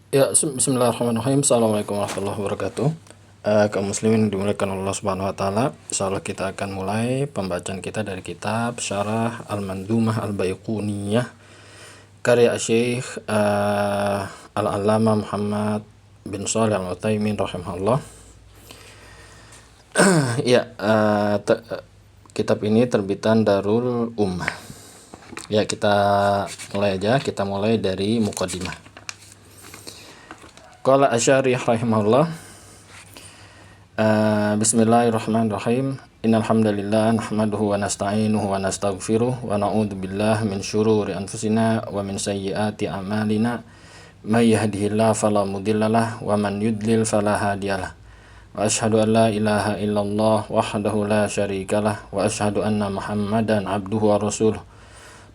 Ya, bismillahirrahmanirrahim. Assalamualaikum warahmatullahi wabarakatuh. Kaum muslimin dimuliakan Allah Subhanahu wa taala. Insyaallah kita akan mulai pembacaan kita dari kitab Syarah Al-Mandhumah Al-Baiquniyah karya Syekh Al-Allamah Muhammad bin Shalih Al-Utsaimin rahimahullah. Ya, kitab ini terbitan Darul Ummah. Ya, kita mulai aja. Kita mulai dari muqaddimah. Qala Asy'ari rahimahullah. Bismillahirrahmanirrahim. Innal hamdalillah nahmaduhu wa nasta'inuhu wa nastaghfiruh wa na'udzu billahi min syururi anfusina wa min sayyiati a'malina. May yahdihillahu fala mudhillalah wa man yudlil fala hadiyalah. Wa asyhadu an la ilaha illallah wahdahu la syarikalah wa asyhadu anna Muhammadan abduhu wa rasuluh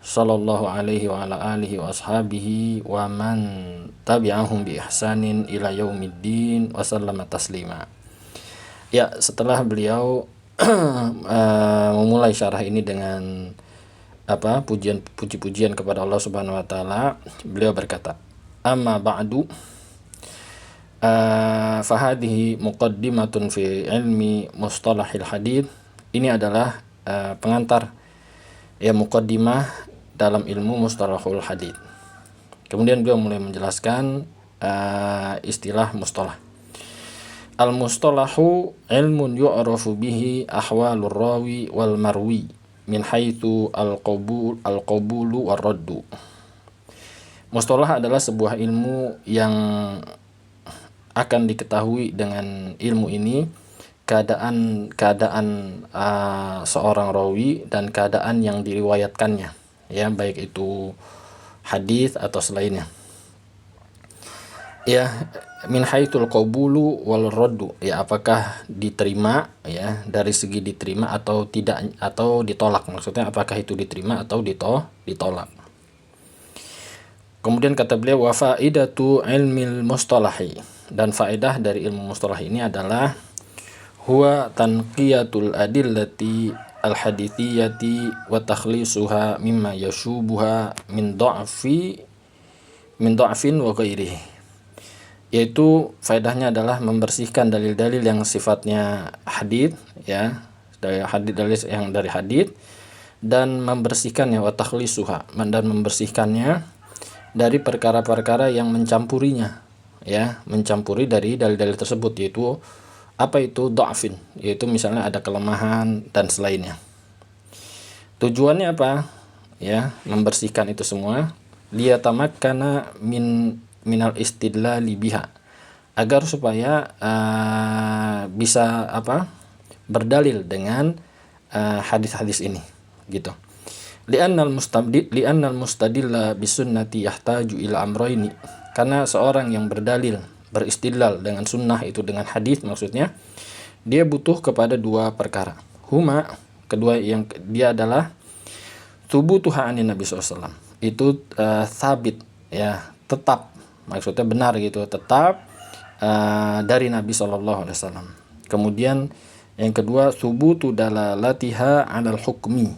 sallallahu alaihi wa ala alihi wa ashabihi wa man tabi'ahum bi ihsanin ila yaumiddin wa sallama taslima. Ya, setelah beliau memulai syarah ini dengan puji-pujian kepada Allah Subhanahu wa taala, beliau berkata, "Amma ba'du fahadhihi muqaddimatun fi ilmi mustalahil hadits." Ini adalah pengantar ya, muqaddimah dalam ilmu mustalahul hadits. Kemudian beliau mulai menjelaskan istilah mustalah. Al-mustalahu ilmun yu'rafu bihi ahwalur rawi wal marwi min haitsu al-qabulu war raddu. Mustalah adalah sebuah ilmu yang akan diketahui dengan ilmu ini keadaan seorang rawi dan keadaan yang diriwayatkannya, ya, baik itu hadis atau selainnya. Ya, min haitsul qabulu wal raddu, ya, apakah diterima, ya, dari segi diterima atau tidak, atau ditolak. Maksudnya apakah itu diterima atau ditolak. Kemudian kata beliau, wa faidatu ilmil mustalahi, dan faedah dari ilmu mustalah ini adalah huwa tanqiyatul adillati al-hadithiyati wa takhlisuha mimma yashubuha min dha'fin wa ghairihi. Yaitu faedahnya adalah membersihkan dalil-dalil yang sifatnya hadits, ya, dari dalil yang dari hadits, dan membersihkannya wa takhlisuha, dan membersihkannya dari perkara-perkara yang mencampurinya, ya, mencampuri dari dalil-dalil tersebut, yaitu apa itu dha'fin, yaitu misalnya ada kelemahan dan selainnya. Tujuannya apa? Ya, membersihkan itu semua liyatamakkana minal istidlali biha, agar supaya bisa berdalil dengan hadis-hadis ini, gitu. Li'annal mustadilla bisunnati yahtaju ila amrayni, karena seorang yang beristidlal dengan sunnah, itu dengan hadis maksudnya, dia butuh kepada dua perkara. Huma, kedua yang dia adalah thubutuha anin Nabi SAW, itu sabit, ya, tetap, maksudnya benar gitu, tetap dari Nabi SAW. Kemudian yang kedua, thubutu dalalatiha alal hukmi,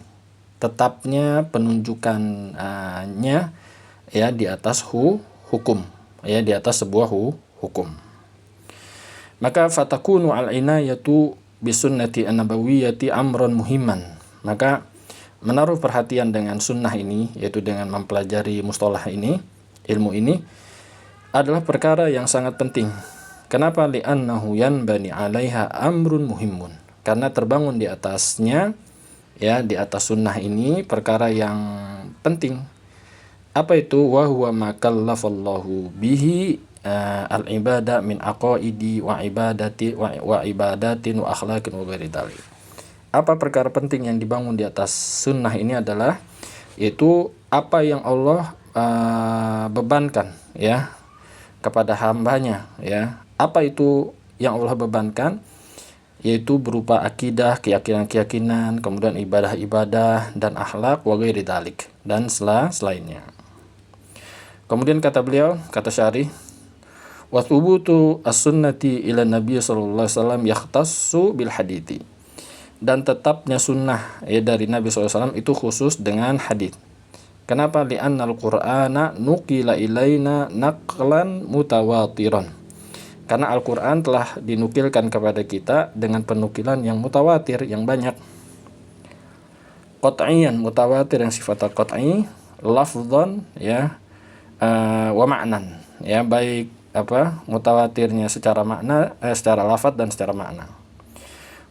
tetapnya penunjukannya, ya, di atas hukum, ya, di atas sebuah hukum. Maka fatakunu al-inayatu bisunnati an-nabawiyyati amron muhimman, maka menaruh perhatian dengan sunnah ini, yaitu dengan mempelajari mustalah ini, ilmu ini, adalah perkara yang sangat penting. Kenapa? Li'annahu yanbani 'alaiha amrun muhimun, karena terbangun di atasnya, ya, di atas sunnah ini perkara yang penting. Apa itu? Wa huwa ma kallafallahu bihi al-ibadah min aqaidi wa ibadatin wa akhlaqin wa ghairi dzalik. Apa perkara penting yang dibangun di atas sunnah ini adalah, yaitu apa yang Allah bebankan, ya, kepada hambanya, ya. Apa itu yang Allah bebankan? Yaitu berupa akidah, keyakinan-keyakinan, kemudian ibadah-ibadah, dan akhlak wa ghairi dzalik, dan selainnya. Kemudian kata beliau, kata Syarih, wa thubutu as-sunnati ila Nabi sallallahu alaihi wasallam yakhtassu bil hadithi, dan tetapnya sunnah, ya, dari Nabi SAW itu khusus dengan hadits. Kenapa? Li'annal Qur'ana nuqila ilaina naqlan mutawatiran. Karena Al-Qur'an telah dinukilkan kepada kita dengan penukilan yang mutawatir, yang banyak. Qat'iyan, mutawatir yang sifatnya qat'i, lafdhan ya, wa ma'nan. Ya, baik mutawatirnya secara makna, secara lafaz dan secara makna.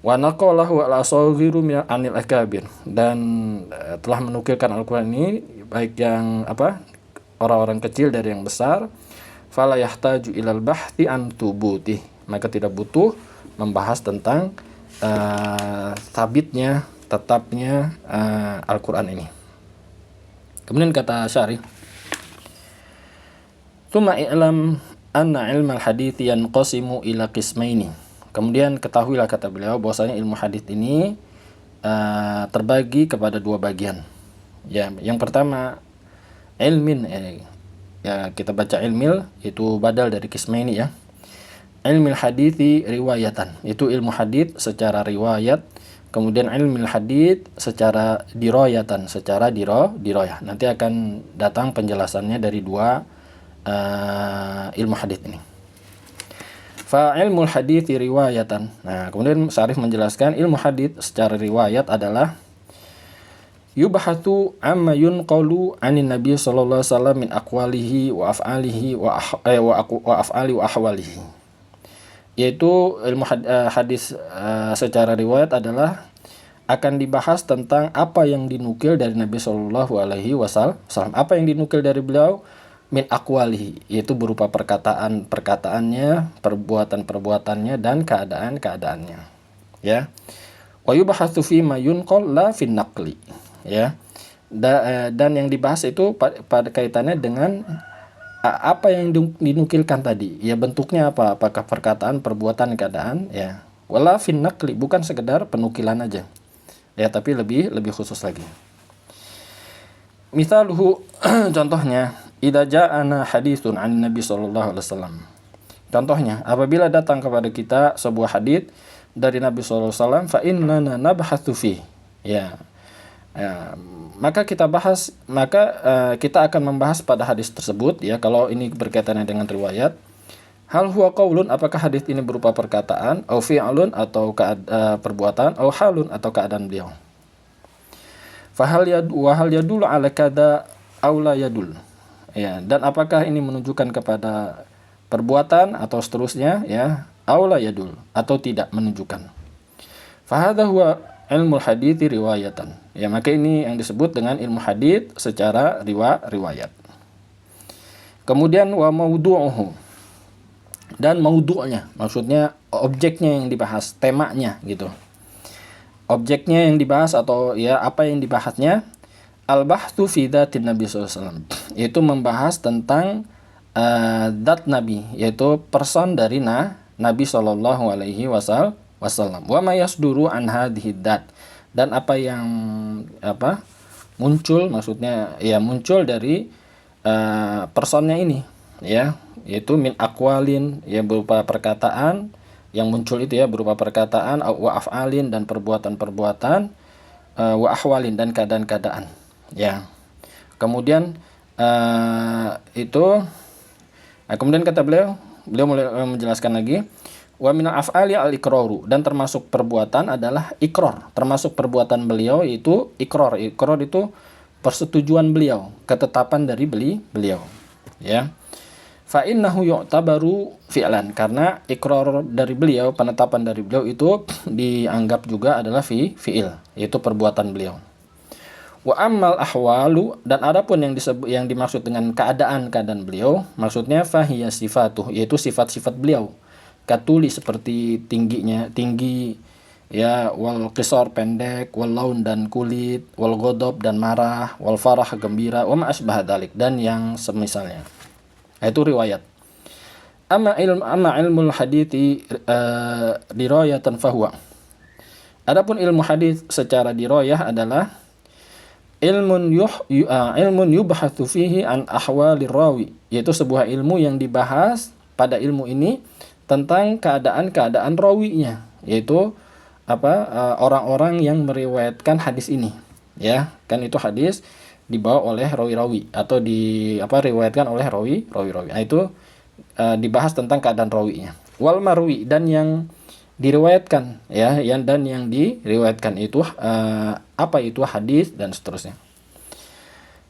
Wa naqalahu al-asaghiru anil akabir, dan telah menukilkan Al-Qur'an ini baik yang orang-orang kecil dari yang besar. Fala yahtaju ilal bahthi an tubuti, maka tidak butuh membahas tentang tetapnya Al-Qur'an ini. Kemudian kata syarih, "Tsumma i'lam anna ilmal hadits yanqasimu ila qismaini." Kemudian ketahuilah, kata beliau, bahwasanya ilmu hadits ini terbagi kepada dua bagian. Ya, yang pertama ilmin, ya kita baca ilmil itu badal dari qismaini ya. Ilmil hadithi riwayatan, itu ilmu hadits secara riwayat. Kemudian ilmil hadits secara dirayatan, secara dirayah. Nanti akan datang penjelasannya dari dua ilmu hadits ini. Fa ilmul hadithi riwayatan. Nah, kemudian Syarif menjelaskan ilmu hadits secara riwayat adalah yubahathu amma yunqalu anin nabi sallallahu alaihi wasallam min aqwalihi wa af'alihi wa af'ali wa ahwalihi. Yaitu ilmu hadis secara riwayat adalah akan dibahas tentang apa yang dinukil dari Nabi sallallahu alaihi wasallam, apa yang dinukil dari beliau, min aqwalihi, yaitu berupa perkataannya, perbuatannya dan keadaannya. Ya. Wa yubahatsu fi ma yunqal la fi naqli. Ya. Dan yang dibahas itu pada kaitannya dengan apa yang dinukilkan tadi. Ya, bentuknya apa? Apakah perkataan, perbuatan, keadaan, ya. Wala fi naqli, bukan sekedar penukilan aja. Ya, tapi lebih khusus lagi. Misaluhu, contohnya, idza ja'ana haditsun 'an Nabi sallallahu alaihi wasallam. Contohnya, apabila datang kepada kita sebuah hadits dari Nabi sallallahu alaihi wasallam, fa innana nabhatsu fi. Ya. Maka kita akan membahas pada hadis tersebut ya, kalau ini berkaitannya dengan riwayat. Hal huwa qaulun, apakah hadis ini berupa perkataan, au fi'lun atau perbuatan, au halun atau keadaan beliau. Fa hal yadul ala kada aw la yadul. Ya, dan apakah ini menunjukkan kepada perbuatan atau seterusnya ya, aula yadul atau tidak menunjukkan. Fa hadza huwa ilmu hadits riwayatan. Ya, maka ini yang disebut dengan ilmu hadits secara riwayat. Kemudian wa maudu'uhu, dan maudu'nya, maksudnya objeknya yang dibahas, temanya gitu. Objeknya yang dibahas atau ya apa yang dibahasnya. Al-bahthu fi dzatin Nabi sallallahu alaihi wasallam, yaitu membahas tentang zat Nabi, yaitu person dari Nabi sallallahu alaihi wasallam. Wa ma yasduru an hadhihi dzat, dan apa yang muncul, maksudnya ya muncul dari personnya ini ya, yaitu min aqwalin, ya berupa perkataan yang muncul itu ya, berupa perkataan, wa af'alin dan perbuatan-perbuatan, wa ahwalin dan keadaan-keadaan ya. Kemudian kemudian kata beliau mulai menjelaskan lagi, wa min af'ali al-iqraru, dan termasuk perbuatan adalah ikrar, termasuk perbuatan beliau itu ikrar itu persetujuan beliau, ketetapan dari beliau ya. Fa innahu yu'tabaru fi'lan, karena ikrar dari beliau, penetapan dari beliau itu dianggap juga adalah fi'il, yaitu perbuatan beliau. Wa ammal ahwalu, dan adapun yang dimaksud dengan keadaan beliau, maksudnya fahiya sifatuh, yaitu sifat-sifat beliau. Katuli, seperti tinggi ya, wal qisar pendek, wal laun dan kulit, wal ghadab dan marah, wal farah gembira, wa ma asbah dzalik, dan yang semisalnya. Itu riwayat. Amma ilmul hadithi dirayatan fahuwa. Adapun ilmu hadis secara dirayah adalah ilmun yubhatsu fihi an ahwalir rawi, yaitu sebuah ilmu yang dibahas pada ilmu ini tentang keadaan-keadaan rawinya, yaitu orang-orang yang meriwayatkan hadis ini ya. Kan itu hadis dibawa oleh rawi-rawi atau riwayatkan oleh rawi-rawi. Nah, itu dibahas tentang keadaan rawinya. Wal marwi, dan yang diriwayatkan, ya, dan yang diriwayatkan itu apa itu hadis dan seterusnya.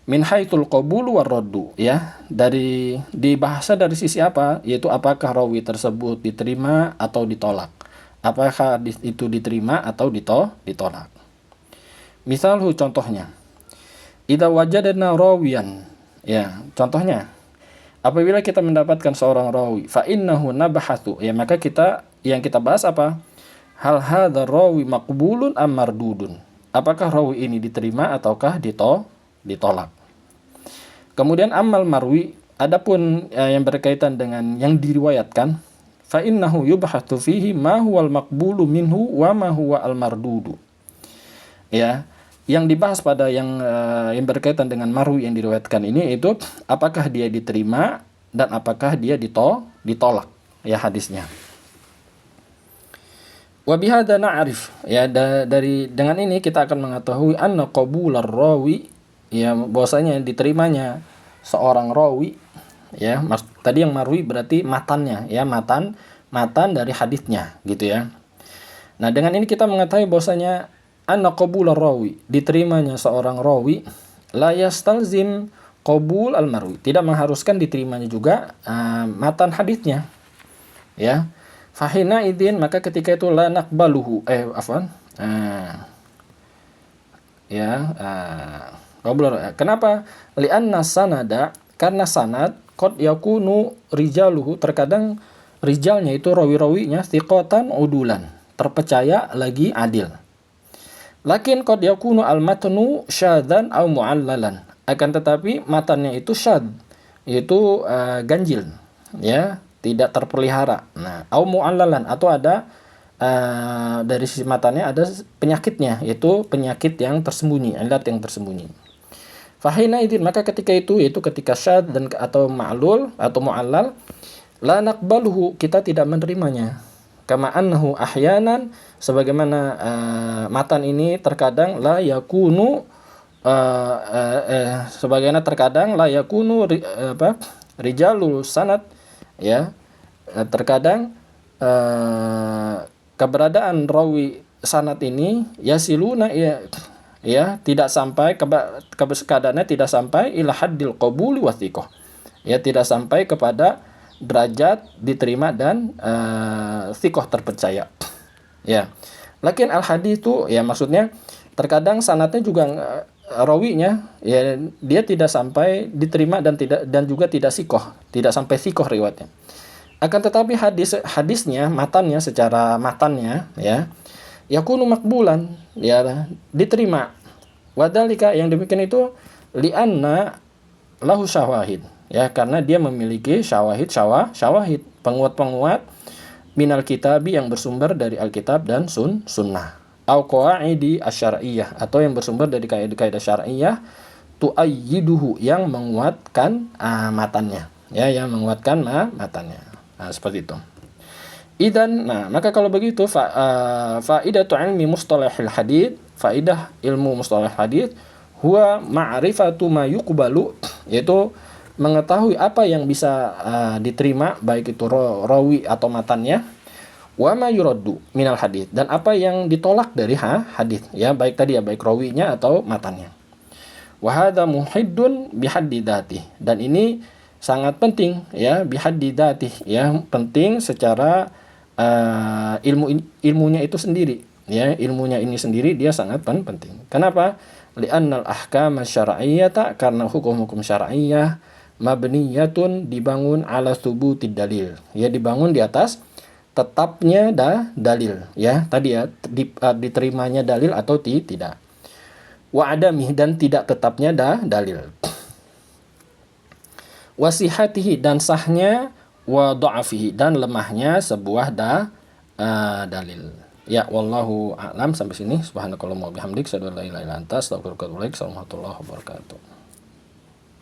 Min haitsul qabulu war raddu, ya, dibahasa dari sisi apa, yaitu apakah rawi tersebut diterima atau ditolak, apakah hadis itu diterima atau ditolak. Misalnya contohnya, idza wajadna rawiyan, ya, contohnya apabila kita mendapatkan seorang rawi, fa innahu nabahathu, ya, maka yang kita bahas apa? Hal hadza rawi maqbulun am mardudun, apakah rawi ini diterima ataukah ditolak. Kemudian amal marwi, adapun yang berkaitan dengan yang diriwayatkan, fa innahu yubhatsu fihi ma huwal maqbulu minhu wa ma huwa al mardudu. Ya, yang dibahas pada yang berkaitan dengan marwi yang diriwayatkan ini itu apakah dia diterima dan apakah dia ditolak, ya, hadisnya. Wa bihadza na'rif, ya, dengan ini kita akan mengetahui anna qabular rawi, ya, bahwasanya diterimanya seorang rawi, ya, tadi yang marwi berarti matannya, ya, matan dari hadisnya, gitu ya. Nah, dengan ini kita mengetahui bahwasanya anna qabular rawi, diterimanya seorang rawi, la yastalzim qabul al marwi, tidak mengharuskan diterimanya juga matan hadisnya, ya. Fahina idin, maka ketika itu la naqbaluhu, kenapa? Li'anna sanada, karena sanad, qad yakunu rijaluhu, terkadang rijalnya itu rawi-rawinya thiqatan udulan, terpercaya lagi adil. Lakin qad yakunu al-matnu syadzan au mu'allalan, akan tetapi matannya itu syadz, yaitu ganjil, ya, tidak terpelihara. Nah, au mu'allalan, atau ada dari sisi matannya ada penyakitnya, yaitu penyakit yang tersembunyi, ilat yang tersembunyi. Fahina idin, maka ketika itu, yaitu ketika syadz dan atau ma'lul atau mu'allal, la naqbaluhu, kita tidak menerimanya. Kama annahu ahyanan, sebagaimana matan ini terkadang la yakunu sebagaimana terkadang la yakunu rijalul sanad, ya, terkadang keberadaan rawi sanad ini yasiluna, ya, tidak sampai keadaannya tidak sampai ila haddil qabuli wa thiqah, ya, tidak sampai kepada derajat diterima dan thiqah, terpercaya, ya. Lakin al hadis itu, ya, maksudnya terkadang sanadnya juga rawinya, ya, dia tidak sampai diterima dan juga tidak thiqah, tidak sampai thiqah riwayatnya. Akan tetapi hadisnya, matannya, secara matannya, ya, yakunu makbulan, ya, diterima. Wadalika, yang demikian itu li'anna lahu syawahid, ya, karena dia memiliki syawahid, penguat-penguat minal kitabi, yang bersumber dari Alkitab dan sunnah, au qawaidi asyariyah, atau yang bersumber dari kaidah syar'iyah, tuayyiduhu, yang menguatkan matannya, ya, yang menguatkan matannya. Nah, seperti itu. Idan, nah, maka kalau begitu faidatu ilmi mustalahil hadits, faidah ilmu mustalah hadits, huwa ma'rifatu ma yuqbalu, yaitu mengetahui apa yang bisa diterima, baik itu rawi atau matannya, wa ma yuraddu minal hadits, dan apa yang ditolak dari hadits, ya, baik tadi, ya, baik rawinya atau matannya. Wa hadza muhiddun bihaddi dzati, dan ini sangat penting, ya, bihaddi dzati, ya, penting secara ilmunya itu sendiri, ya, ilmunya ini sendiri dia sangat penting. Kenapa? Li'annal ahkam syar'iyyah, karena hukum-hukum syar'iyyah mabniyatun, dibangun ala thubutid dalil, ya, dibangun di atas tetapnya dalil, ya, tadi, ya, diterimanya dalil atau tidak. Wa adamih, dan tidak tetapnya dalil. Wasihatihi, dan sahnya, wa dha'afihi, dan lemahnya sebuah dalil. Ya, wallahu a'lam. Sampai sini. Subhanakallahumma wa bihamdik, asyhadu an la ilaha illa anta, astaghfiruka wa atubu ilaik. Assalamualaikum warahmatullahi wabarakatuh.